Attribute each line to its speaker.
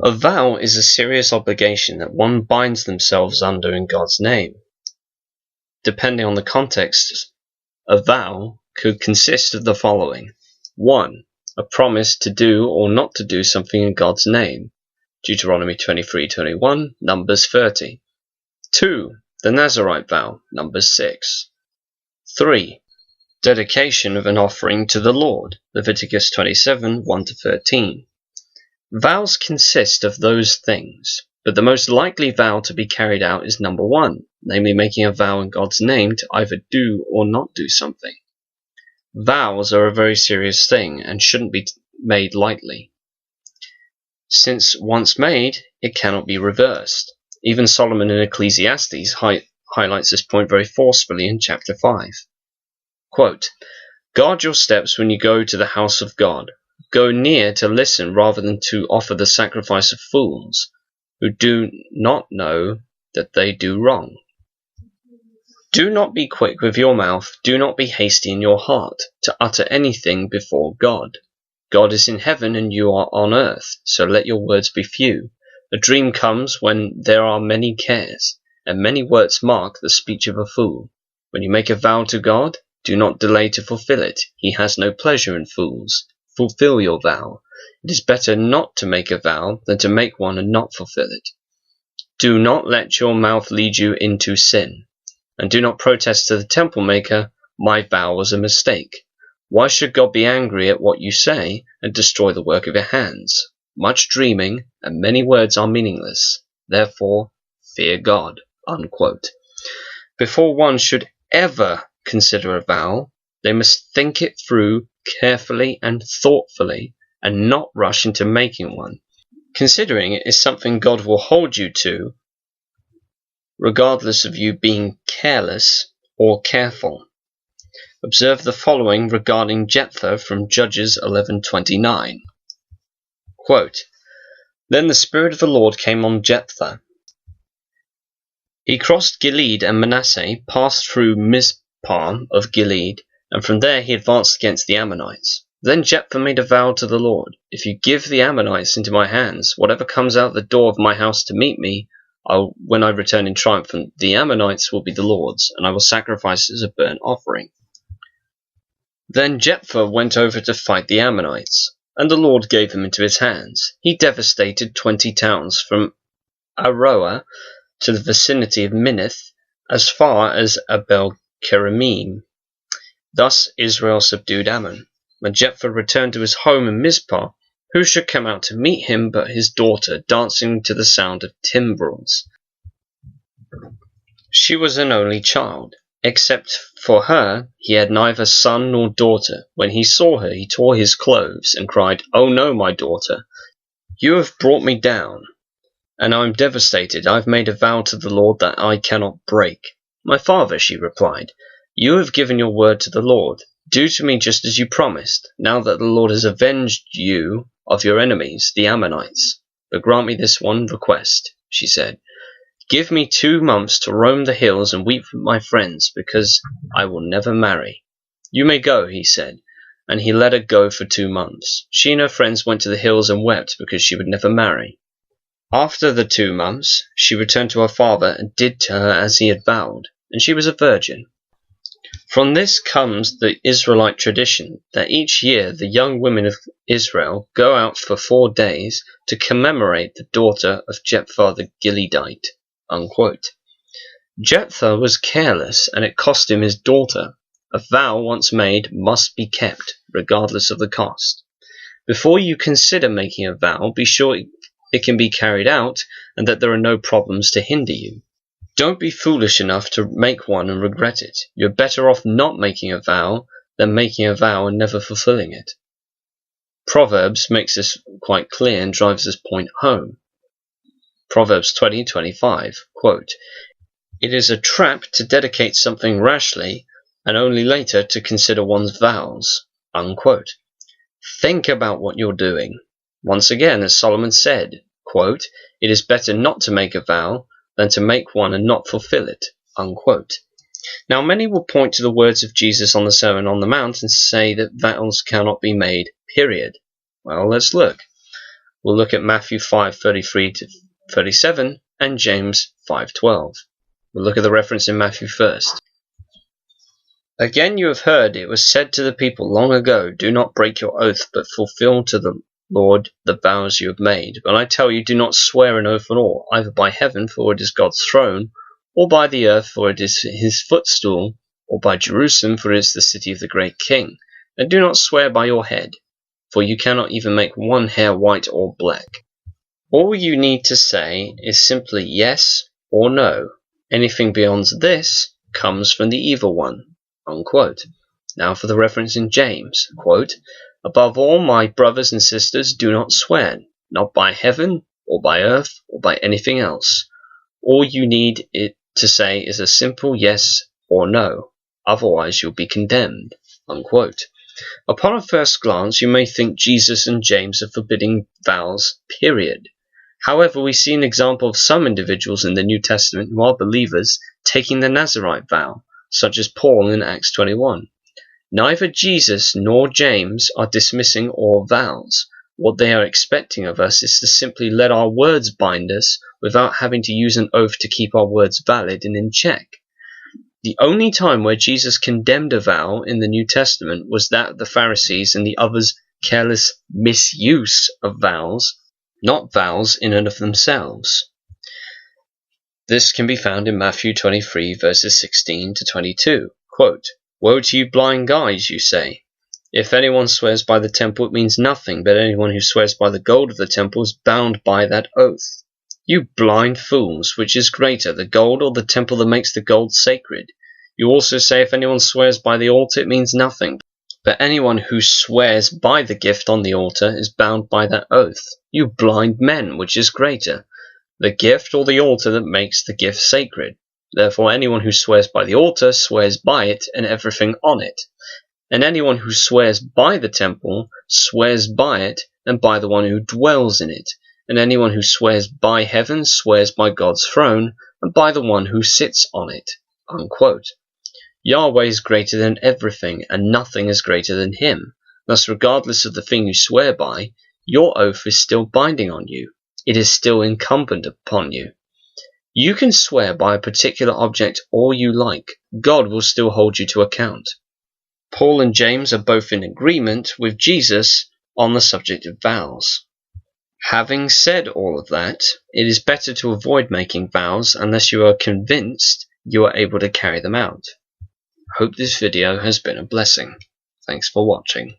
Speaker 1: A vow is a serious obligation that one binds themselves under in God's name. Depending on the context, a vow could consist of the following. 1. A promise to do or not to do something in God's name. Deuteronomy 23:21, Numbers 30. 2. The Nazirite vow, Numbers 6. 3. Dedication of an offering to the Lord, Leviticus 27, 1-13. Vows consist of those things, but the most likely vow to be carried out is number 1, namely making a vow in God's name to either do or not do something. Vows are a very serious thing and shouldn't be made lightly. Since once made, it cannot be reversed. Even Solomon in Ecclesiastes highlights this point very forcefully in chapter 5. Quote, "Guard your steps when you go to the house of God. Go near to listen rather than to offer the sacrifice of fools, who do not know that they do wrong. Do not be quick with your mouth, do not be hasty in your heart, to utter anything before God. God is in heaven and you are on earth, so let your words be few. A dream comes when there are many cares, and many words mark the speech of a fool. When you make a vow to God, do not delay to fulfill it. He has no pleasure in fools. Fulfill your vow. It is better not to make a vow than to make one and not fulfill it. Do not let your mouth lead you into sin. And do not protest to the temple maker, my vow was a mistake. Why should God be angry at what you say and destroy the work of your hands? Much dreaming and many words are meaningless. Therefore, fear God." Unquote. Before one should ever consider a vow, they must think it through carefully and thoughtfully and not rush into making one. Considering it is something God will hold you to, regardless of you being careless or careful. Observe the following regarding Jephthah from Judges 11:29. Quote, "Then the Spirit of the Lord came on Jephthah. He crossed Gilead and Manasseh, passed through Mizpah of Gilead, and from there he advanced against the Ammonites. Then Jephthah made a vow to the Lord, if you give the Ammonites into my hands, whatever comes out the door of my house to meet me, when I return in triumph, the Ammonites will be the Lord's, and I will sacrifice as a burnt offering." Then Jephthah went over to fight the Ammonites, and the Lord gave them into his hands. He devastated 20 towns from Aroah to the vicinity of Minnith, as far as Abel-Keramim. Thus Israel subdued Ammon. When Jephthah returned to his home in Mizpah, who should come out to meet him but his daughter, dancing to the sound of timbrels? She was an only child. Except for her, he had neither son nor daughter. When he saw her, he tore his clothes and cried, "Oh no, my daughter, you have brought me down, and I am devastated. I have made a vow to the Lord that I cannot break." "My father," she replied, "you have given your word to the Lord. Do to me just as you promised, now that the Lord has avenged you of your enemies, the Ammonites. But grant me this one request," she said. "Give me 2 months to roam the hills and weep with my friends, because I will never marry." "You may go," he said, and he let her go for 2 months. She and her friends went to the hills and wept because she would never marry. After the 2 months, she returned to her father and did to her as he had vowed, and she was a virgin. From this comes the Israelite tradition that each year the young women of Israel go out for 4 days to commemorate the daughter of Jephthah the Gileadite. Unquote. Jephthah was careless, and it cost him his daughter. A vow once made must be kept, regardless of the cost. Before you consider making a vow, be sure it can be carried out and that there are no problems to hinder you. Don't be foolish enough to make one and regret it. You're better off not making a vow than making a vow and never fulfilling it. Proverbs makes this quite clear and drives this point home. Proverbs 20:25, quote, "It is a trap to dedicate something rashly and only later to consider one's vows." Unquote. Think about what you're doing. Once again, as Solomon said, quote, "It is better not to make a vow than to make one and not fulfill it." Unquote. Now, many will point to the words of Jesus on the Sermon on the Mount and say that vows cannot be made, period. Well, let's look. We'll look at Matthew 5:33 to 37 and James 5:12. We'll look at the reference in Matthew first. Again you have heard it was said to the people long ago, do not break your oath, but fulfill to the Lord the vows you have made. But I tell you, do not swear an oath at all, either by heaven, for it is God's throne, or by the earth, for it is his footstool, or by Jerusalem, for it is the city of the great king. And do not swear by your head, for you cannot even make one hair white or black. All you need to say is simply yes or no. Anything beyond this comes from the evil one. Unquote. Now for the reference in James, quote, above all, my brothers and sisters, do not swear, not by heaven, or by earth, or by anything else. All you need it to say is a simple yes or no, otherwise you'll be condemned. Unquote. Upon a first glance, you may think Jesus and James are forbidding vows, period. However, we see an example of some individuals in the New Testament who are believers taking the Nazirite vow, such as Paul in Acts 21. Neither Jesus nor James are dismissing all vows. What they are expecting of us is to simply let our words bind us without having to use an oath to keep our words valid and in check. The only time where Jesus condemned a vow in the New Testament was that of the Pharisees and the others' careless misuse of vows, not vows in and of themselves. This can be found in Matthew 23 verses 16 to 22. Quote, woe to you blind guides, you say. If anyone swears by the temple, it means nothing, but anyone who swears by the gold of the temple is bound by that oath. You blind fools, which is greater, the gold or the temple that makes the gold sacred? You also say if anyone swears by the altar, it means nothing, but anyone who swears by the gift on the altar is bound by that oath. You blind men, which is greater, the gift or the altar that makes the gift sacred? Therefore anyone who swears by the altar swears by it and everything on it. And anyone who swears by the temple swears by it and by the one who dwells in it. And anyone who swears by heaven swears by God's throne and by the one who sits on it. Unquote. Yahweh is greater than everything, and nothing is greater than him. Thus, regardless of the thing you swear by, your oath is still binding on you. It is still incumbent upon you. You can swear by a particular object all you like. God will still hold you to account. Paul and James are both in agreement with Jesus on the subject of vows. Having said all of that, it is better to avoid making vows unless you are convinced you are able to carry them out. Hope this video has been a blessing. Thanks for watching.